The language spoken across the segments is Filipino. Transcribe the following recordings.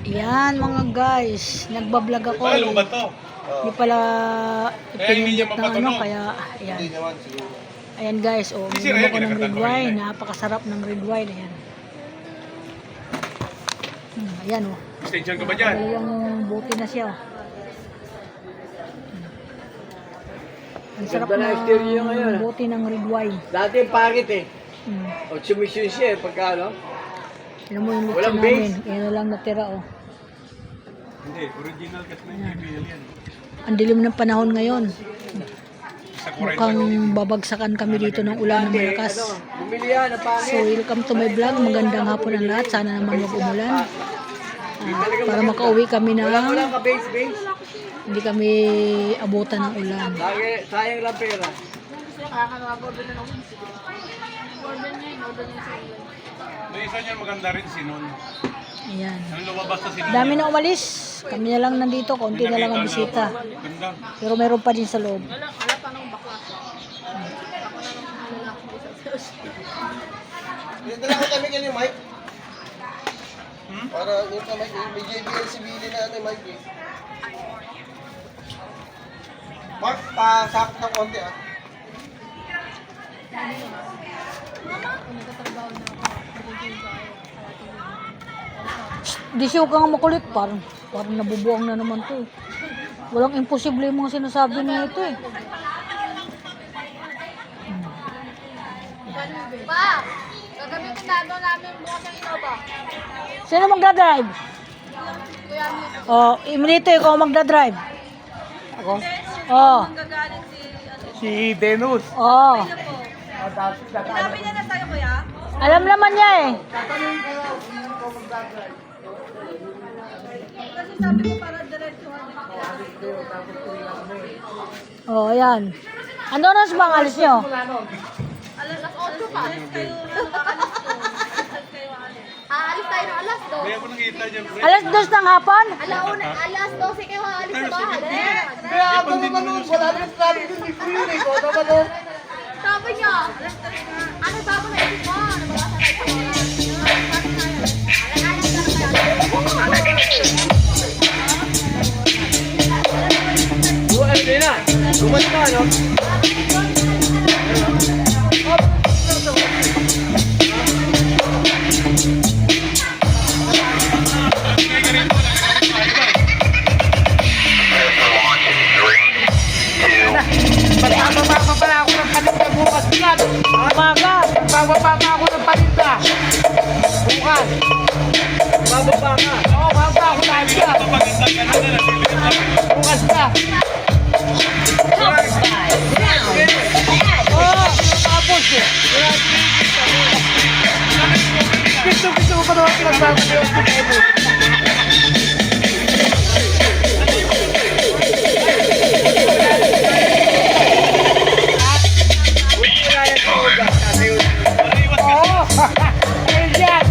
Yan mga guys, nagbablog ako. Ano ba to? Hindi pala ipinindot ng ano, kaya ayan. Ayan guys, oh, uminom ako ng red wine. Napakasarap ng red wine, ayan. Ayan oh. Extension ka ba dyan? Yung buti na siya. Ang sarap ng buti ng red wine. Dati pangit eh. O sumisyon siya eh, pagka ano. Alam mo yung lutsa namin. Yan na lang natira oh. Hindi, original kasi na yung yan. Ang dilim ng panahon ngayon. Mukhang babagsakan kami dito ng ulan ng malakas. Bumili yan, ang pangit. So welcome to my vlog. Magandang hapon ang lahat. Sana naman wag umulan. Para makauwi kami na Walang ka-base. hindi kami abutan ng ulan. Sayang lang pera. May isa niyan maganda rin si Nun. Ayan. Ang lumabas na si Nun. Dami na umalis. Kami na lang nandito. Konti na lang ang bisita. Ganda. Pero meron pa din sa loob. Dala ko kami kanyo, Mike. Para yung ka, Mike. May JBL civili na natin, Mike. Mark, pasakot ng konti ah. Di siya ka nga makulit. Parang nabubuang na naman to. Walang imposible yung mga sinasabi niya ito eh. Pa, gagamitin namin bukas ang Innova. Sino magdadrive? Kuya Mito. Oh, Iminito, ikaw magdadrive. Ako? Oh. Si Denus. Oh. Sinabi niya na sa'yo, kuya? Alam naman niya eh. Kasi sabi ko para diretsuhan. Oh, ayan. Ano oras bang alis nyo? Alas 8 pa. Alis kayo. Aalis tayo ng alas 2. Kaya ko nakita dyan, pre. Alas 2 ng hapon? Alas 12 kayo aalis sa bahay. Kaya ako naman nun, wala naman sabi dun ni Free ko. Naman nun. Sabi niya, alas 3 ano bago na isip mo? Nabasa Buwan din na. Buwan na, no? Bababa pala ako ng paninda bukas yan. Umaga. Bababa pa ako ng paninda. Bukas. Bababa ka. Oo, bababa ako lagi yan. Maganda ka na na. Bukas ka. Oh, tapos eh. Gusto ko pa naman pinagbago na yung kumibo. Oo! Ayun yan!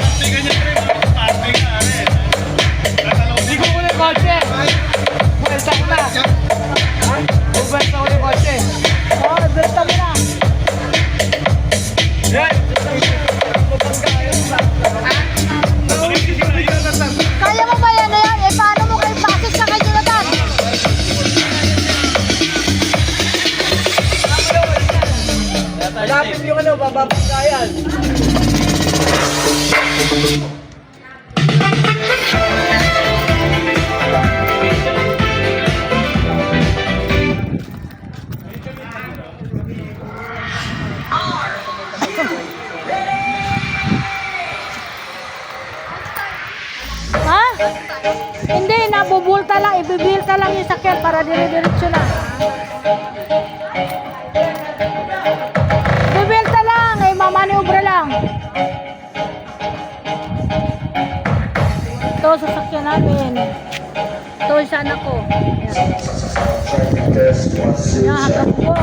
Party ka niya, pre. Party ka, pre. Hindi ko muna yung kotse! Buwelta ko na! Buwelta ko yung kotse! Oh, basta mo na. Yan! Kaya mo ba yan na yan? Eh, paano mo kayo pasis ka kay Jonathan? Malapit yung ano, bababagayan! Ha? Hindi, nabubulta lang. Ibibilta lang yung sakyan para dire-diretso na. Bibilta lang. Eh, mamaniobra lang. Ito, sasakyan namin. Ito, isa anak ko. Yan, hanggang po.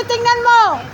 tingnan mo.